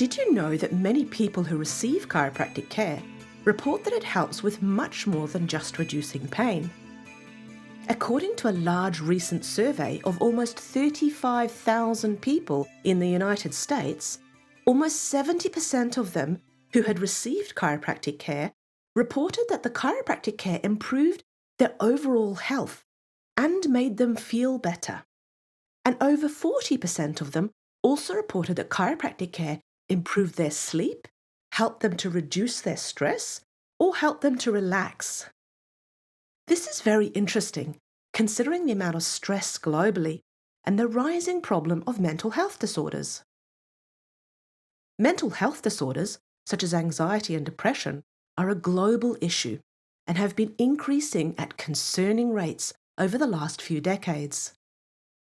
Did you know that many people who receive chiropractic care report that it helps with much more than just reducing pain? According to a large recent survey of almost 35,000 people in the United States, almost 70% of them who had received chiropractic care reported that the chiropractic care improved their overall health and made them feel better. And over 40% of them also reported that chiropractic care improved their sleep, helped them to reduce their stress, or helped them to relax. This is very interesting, considering the amount of stress globally and the rising problem of mental health disorders. Mental health disorders, such as anxiety and depression, are a global issue and have been increasing at concerning rates over the last few decades.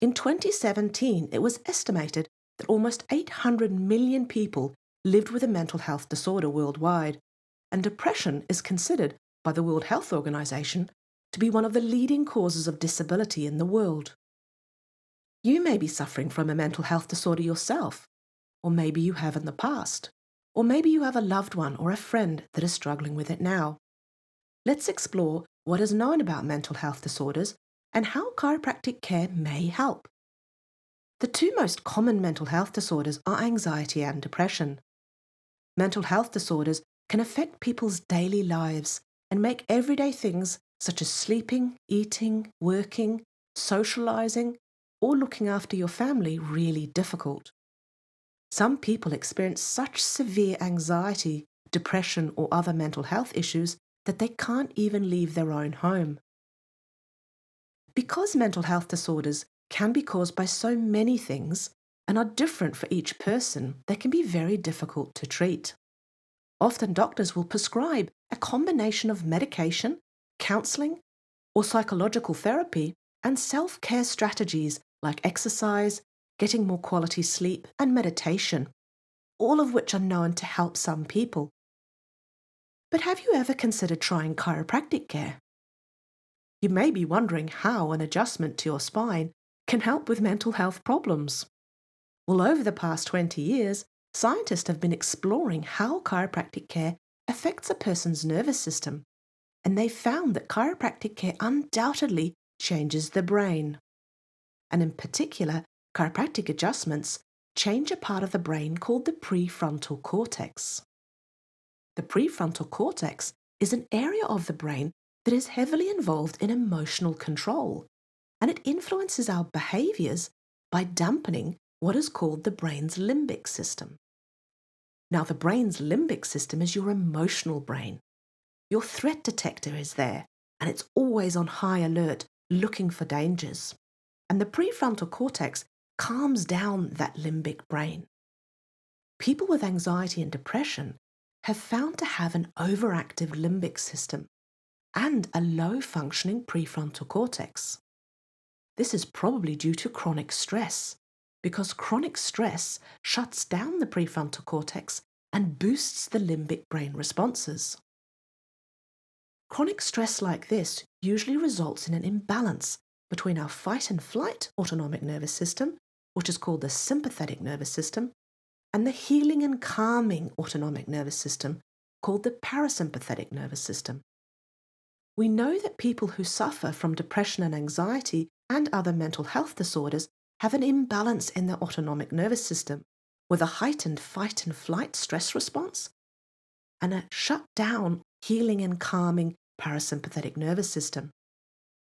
In 2017, it was estimated that almost 800 million people lived with a mental health disorder worldwide, and depression is considered by the World Health Organization to be one of the leading causes of disability in the world. You may be suffering from a mental health disorder yourself, or maybe you have in the past, or maybe you have a loved one or a friend that is struggling with it now. Let's explore what is known about mental health disorders and how chiropractic care may help. The two most common mental health disorders are anxiety and depression. Mental health disorders can affect people's daily lives and make everyday things such as sleeping, eating, working, socializing, or looking after your family really difficult. Some people experience such severe anxiety, depression, or other mental health issues that they can't even leave their own home. Because mental health disorders can be caused by so many things and are different for each person, they can be very difficult to treat. Often doctors will prescribe a combination of medication, counseling, or psychological therapy and self-care strategies like exercise, getting more quality sleep, and meditation, all of which are known to help some people. But have you ever considered trying chiropractic care? You may be wondering how an adjustment to your spine can help with mental health problems. Well, over the past 20 years, scientists have been exploring how chiropractic care affects a person's nervous system, and they found that chiropractic care undoubtedly changes the brain. And in particular, chiropractic adjustments change a part of the brain called the prefrontal cortex. The prefrontal cortex is an area of the brain that is heavily involved in emotional control, and it influences our behaviors by dampening what is called the brain's limbic system. Now, the brain's limbic system is your emotional brain. Your threat detector is there, and it's always on high alert, looking for dangers. And the prefrontal cortex calms down that limbic brain. People with anxiety and depression have found to have an overactive limbic system and a low-functioning prefrontal cortex. This is probably due to chronic stress, because chronic stress shuts down the prefrontal cortex and boosts the limbic brain responses. Chronic stress like this usually results in an imbalance between our fight and flight autonomic nervous system, which is called the sympathetic nervous system, and the healing and calming autonomic nervous system, called the parasympathetic nervous system. We know that people who suffer from depression and anxiety and other mental health disorders have an imbalance in their autonomic nervous system, with a heightened fight and flight stress response and a shut down healing and calming parasympathetic nervous system.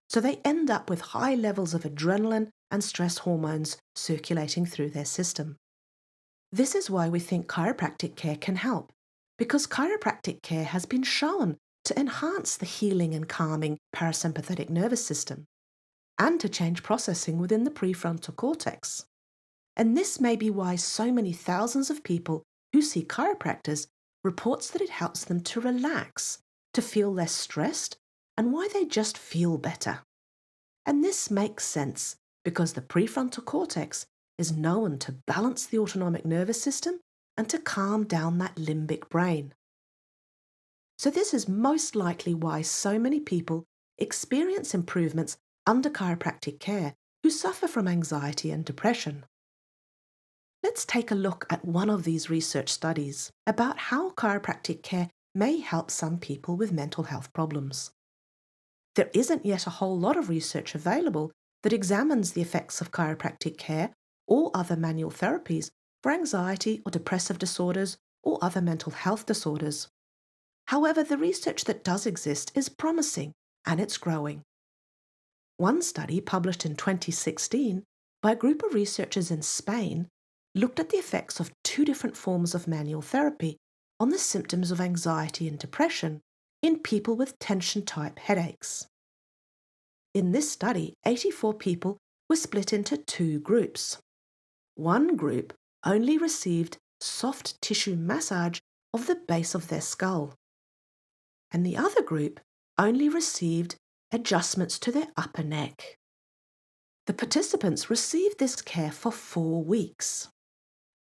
So they end up with high levels of adrenaline and stress hormones circulating through their system. This is why we think chiropractic care can help, because chiropractic care has been shown to enhance the healing and calming parasympathetic nervous system and to change processing within the prefrontal cortex. And this may be why so many thousands of people who see chiropractors reports that it helps them to relax, to feel less stressed, and why they just feel better. And this makes sense because the prefrontal cortex is known to balance the autonomic nervous system and to calm down that limbic brain. So this is most likely why so many people experience improvements under chiropractic care who suffer from anxiety and depression. Let's take a look at one of these research studies about how chiropractic care may help some people with mental health problems. There isn't yet a whole lot of research available that examines the effects of chiropractic care or other manual therapies for anxiety or depressive disorders or other mental health disorders. However, the research that does exist is promising and it's growing. One study published in 2016 by a group of researchers in Spain looked at the effects of two different forms of manual therapy on the symptoms of anxiety and depression in people with tension-type headaches. In this study, 84 people were split into two groups. One group only received soft tissue massage of the base of their skull, and the other group only received adjustments to their upper neck. The participants received this care for 4 weeks,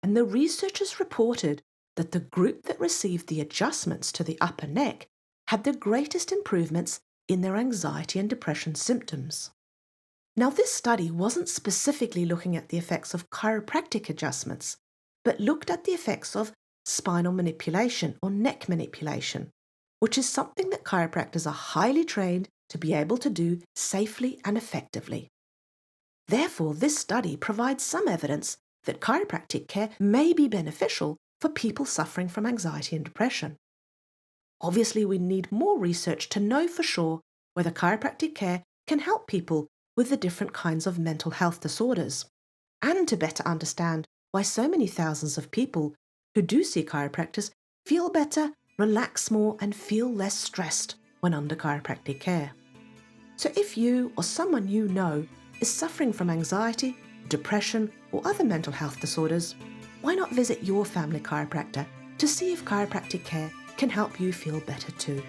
and the researchers reported that the group that received the adjustments to the upper neck had the greatest improvements in their anxiety and depression symptoms. Now, this study wasn't specifically looking at the effects of chiropractic adjustments, but looked at the effects of spinal manipulation or neck manipulation, which is something that chiropractors are highly trained to be able to do safely and effectively. Therefore, this study provides some evidence that chiropractic care may be beneficial for people suffering from anxiety and depression. Obviously, we need more research to know for sure whether chiropractic care can help people with the different kinds of mental health disorders, and to better understand why so many thousands of people who do see chiropractors feel better, relax more, and feel less stressed when under chiropractic care. So if you or someone you know is suffering from anxiety, depression, or other mental health disorders, why not visit your family chiropractor to see if chiropractic care can help you feel better too?